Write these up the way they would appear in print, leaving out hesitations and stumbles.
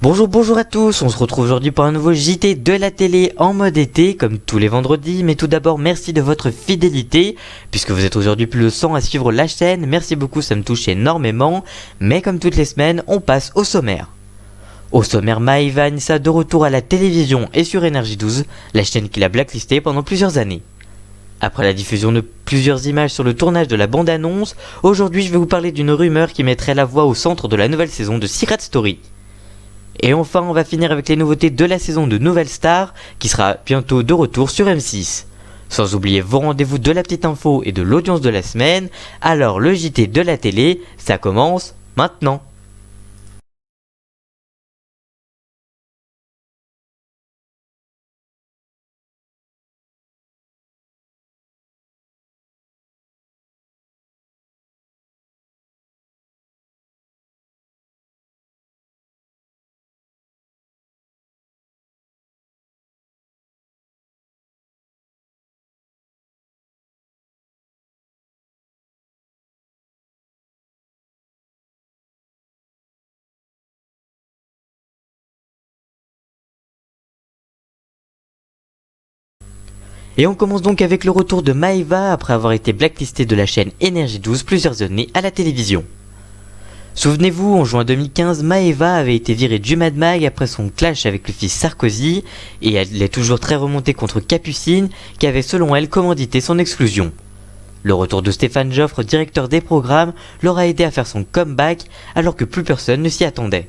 Bonjour à tous, on se retrouve aujourd'hui pour un nouveau JT de la télé en mode été, comme tous les vendredis, mais tout d'abord merci de votre fidélité, puisque vous êtes aujourd'hui plus de 100 à suivre la chaîne, merci beaucoup, ça me touche énormément, mais comme toutes les semaines, on passe au sommaire. Au sommaire, Maëva Anissa de retour à la télévision et sur Énergie 12, la chaîne qui l'a blacklisté pendant plusieurs années. Après la diffusion de plusieurs images sur le tournage de la bande-annonce, aujourd'hui je vais vous parler d'une rumeur qui mettrait la voix au centre de la nouvelle saison de Secret Story. Et enfin, on va finir avec les nouveautés de la saison de Nouvelle Star, qui sera bientôt de retour sur M6. Sans oublier vos rendez-vous de la petite info et de l'audience de la semaine, alors le JT de la télé, ça commence maintenant. Et on commence donc avec le retour de Maëva après avoir été blacklistée de la chaîne Énergie 12 plusieurs années à la télévision. Souvenez-vous, en juin 2015, Maëva avait été virée du Mad Mag après son clash avec le fils Sarkozy, et elle est toujours très remontée contre Capucine, qui avait selon elle commandité son exclusion. Le retour de Stéphane Joffre, directeur des programmes, l'aura aidé à faire son comeback alors que plus personne ne s'y attendait.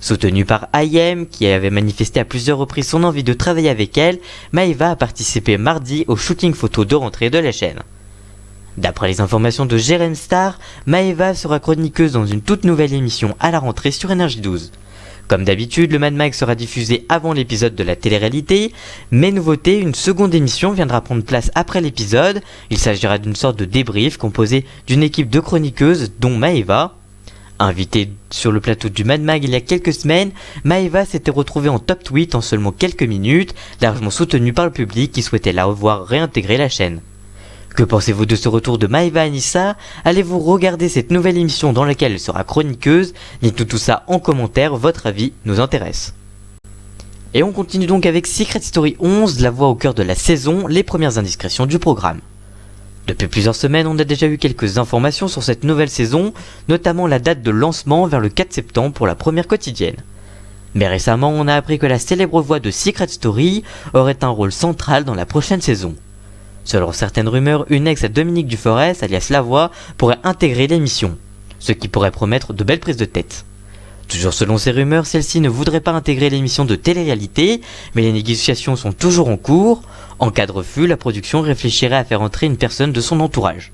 Soutenue par IM, qui avait manifesté à plusieurs reprises son envie de travailler avec elle, Maëva a participé mardi au shooting photo de rentrée de la chaîne. D'après les informations de Jérém Star, Maëva sera chroniqueuse dans une toute nouvelle émission à la rentrée sur Énergie 12. Comme d'habitude, le Mad Mag sera diffusé avant l'épisode de la télé-réalité, mais nouveauté, une seconde émission viendra prendre place après l'épisode. Il s'agira d'une sorte de débrief composé d'une équipe de chroniqueuses dont Maëva. Invitée sur le plateau du Mad Mag il y a quelques semaines, Maëva s'était retrouvée en top tweet en seulement quelques minutes, largement soutenue par le public qui souhaitait la revoir réintégrer la chaîne. Que pensez-vous de ce retour de Maëva Anissa? Allez-vous regarder cette nouvelle émission dans laquelle elle sera chroniqueuse? Dites-nous tout ça en commentaire, votre avis nous intéresse. Et on continue donc avec Secret Story 11, la voix au cœur de la saison, les premières indiscrétions du programme. Depuis plusieurs semaines, on a déjà eu quelques informations sur cette nouvelle saison, notamment la date de lancement vers le 4 septembre pour la première quotidienne. Mais récemment, on a appris que la célèbre voix de Secret Story aurait un rôle central dans la prochaine saison. Selon certaines rumeurs, une ex à Dominique Duforest, alias La Voix, pourrait intégrer l'émission, ce qui pourrait promettre de belles prises de tête. Toujours selon ces rumeurs, celle-ci ne voudrait pas intégrer l'émission de télé-réalité, mais les négociations sont toujours en cours. En cas de refus, la production réfléchirait à faire entrer une personne de son entourage.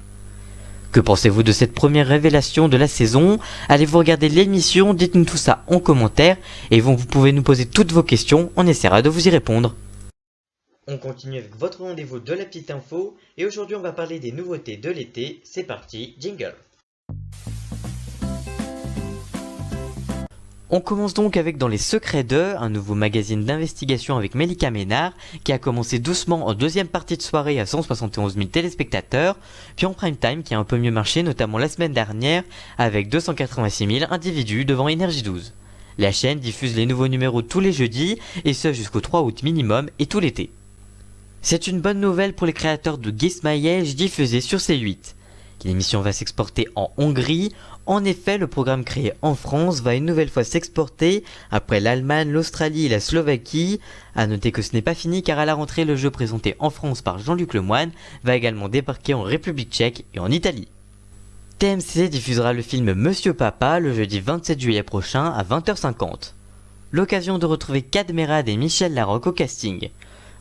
Que pensez-vous de cette première révélation de la saison? Allez-vous regarder l'émission? Dites-nous tout ça en commentaire, et vous pouvez nous poser toutes vos questions, on essaiera de vous y répondre. On continue avec votre rendez-vous de la petite info, et aujourd'hui on va parler des nouveautés de l'été. C'est parti, jingle! On commence donc avec Dans les secrets d'eux, un nouveau magazine d'investigation avec Mélika Ménard qui a commencé doucement en deuxième partie de soirée à 171 000 téléspectateurs, puis en prime time qui a un peu mieux marché notamment la semaine dernière avec 286 000 individus devant Énergie 12. La chaîne diffuse les nouveaux numéros tous les jeudis et ce jusqu'au 3 août minimum et tout l'été. C'est une bonne nouvelle pour les créateurs de Guismaïej diffusé sur C8. L'émission va s'exporter en Hongrie. En effet, le programme créé en France va une nouvelle fois s'exporter après l'Allemagne, l'Australie et la Slovaquie. A noter que ce n'est pas fini car à la rentrée, le jeu présenté en France par Jean-Luc Lemoyne va également débarquer en République tchèque et en Italie. TMC diffusera le film Monsieur Papa le jeudi 27 juillet prochain à 20h50. L'occasion de retrouver Cadmerade et Michel Larocque au casting.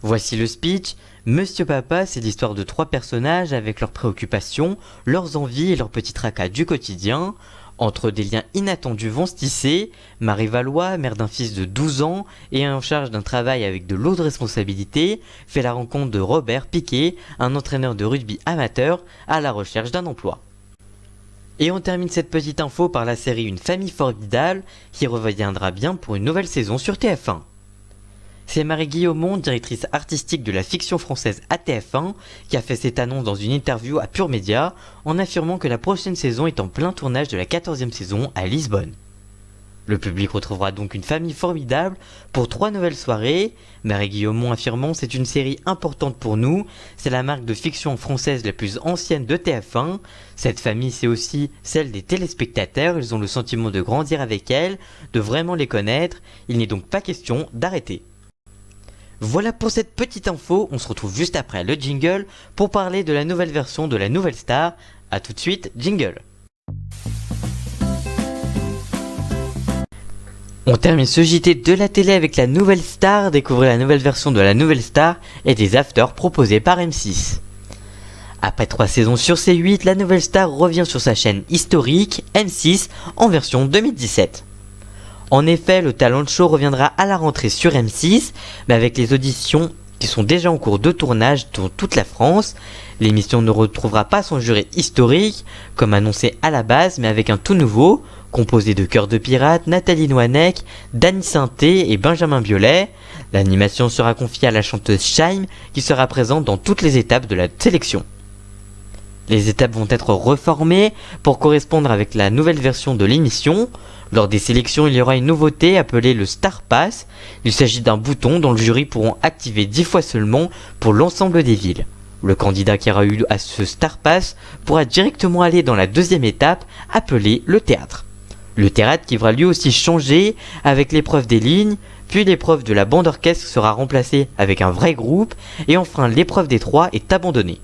Voici le speech. Monsieur Papa, c'est l'histoire de trois personnages avec leurs préoccupations, leurs envies et leurs petits tracas du quotidien. Entre des liens inattendus vont se tisser. Marie Valois, mère d'un fils de 12 ans et en charge d'un travail avec de lourdes responsabilités, fait la rencontre de Robert Piquet, un entraîneur de rugby amateur à la recherche d'un emploi. Et on termine cette petite info par la série Une famille formidable qui reviendra bien pour une nouvelle saison sur TF1. C'est Marie Guillaumont, directrice artistique de la fiction française à TF1, qui a fait cette annonce dans une interview à Pure Média en affirmant que la prochaine saison est en plein tournage de la 14e saison à Lisbonne. Le public retrouvera donc une famille formidable pour 3 nouvelles soirées. Marie Guillaumont affirmant: c'est une série importante pour nous, c'est la marque de fiction française la plus ancienne de TF1. Cette famille, c'est aussi celle des téléspectateurs, ils ont le sentiment de grandir avec elle, de vraiment les connaître, il n'est donc pas question d'arrêter. Voilà pour cette petite info, on se retrouve juste après le jingle pour parler de la nouvelle version de la Nouvelle Star. A tout de suite, jingle. On termine ce JT de la télé avec la Nouvelle Star, découvrez la nouvelle version de la Nouvelle Star et des afters proposés par M6. Après 3 saisons sur C8, la Nouvelle Star revient sur sa chaîne historique, M6, en version 2017. En effet, le talent show reviendra à la rentrée sur M6, mais avec les auditions qui sont déjà en cours de tournage dans toute la France. L'émission ne retrouvera pas son jury historique, comme annoncé à la base, mais avec un tout nouveau, composé de Cœur de Pirate, Nathalie Noanek, Dany Sainté et Benjamin Biolay. L'animation sera confiée à la chanteuse Shaim, qui sera présente dans toutes les étapes de la sélection. Les étapes vont être reformées pour correspondre avec la nouvelle version de l'émission. Lors des sélections, il y aura une nouveauté appelée le Star Pass. Il s'agit d'un bouton dont le jury pourront activer 10 fois seulement pour l'ensemble des villes. Le candidat qui aura eu à ce Star Pass pourra directement aller dans la deuxième étape appelée le théâtre. Le théâtre qui va lui aussi changer avec l'épreuve des lignes, puis l'épreuve de la bande orchestre sera remplacée avec un vrai groupe et enfin l'épreuve des 3 est abandonnée.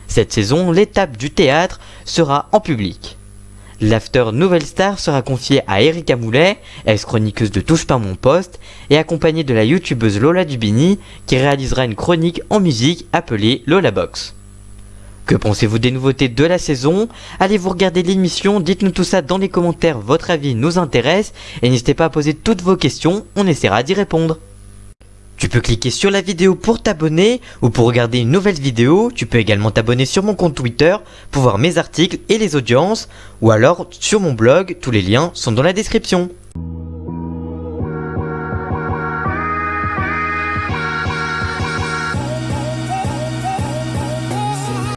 Cette saison, l'étape du théâtre sera en public. L'after Nouvelle Star sera confié à Erika Moulet, ex-chroniqueuse de Touche pas mon poste, et accompagnée de la youtubeuse Lola Dubini, qui réalisera une chronique en musique appelée Lola Box. Que pensez-vous des nouveautés de la saison? Allez-vous regarder l'émission? Dites-nous tout ça dans les commentaires, votre avis nous intéresse, et n'hésitez pas à poser toutes vos questions, on essaiera d'y répondre. Tu peux cliquer sur la vidéo pour t'abonner ou pour regarder une nouvelle vidéo. Tu peux également t'abonner sur mon compte Twitter pour voir mes articles et les audiences ou alors sur mon blog, tous les liens sont dans la description.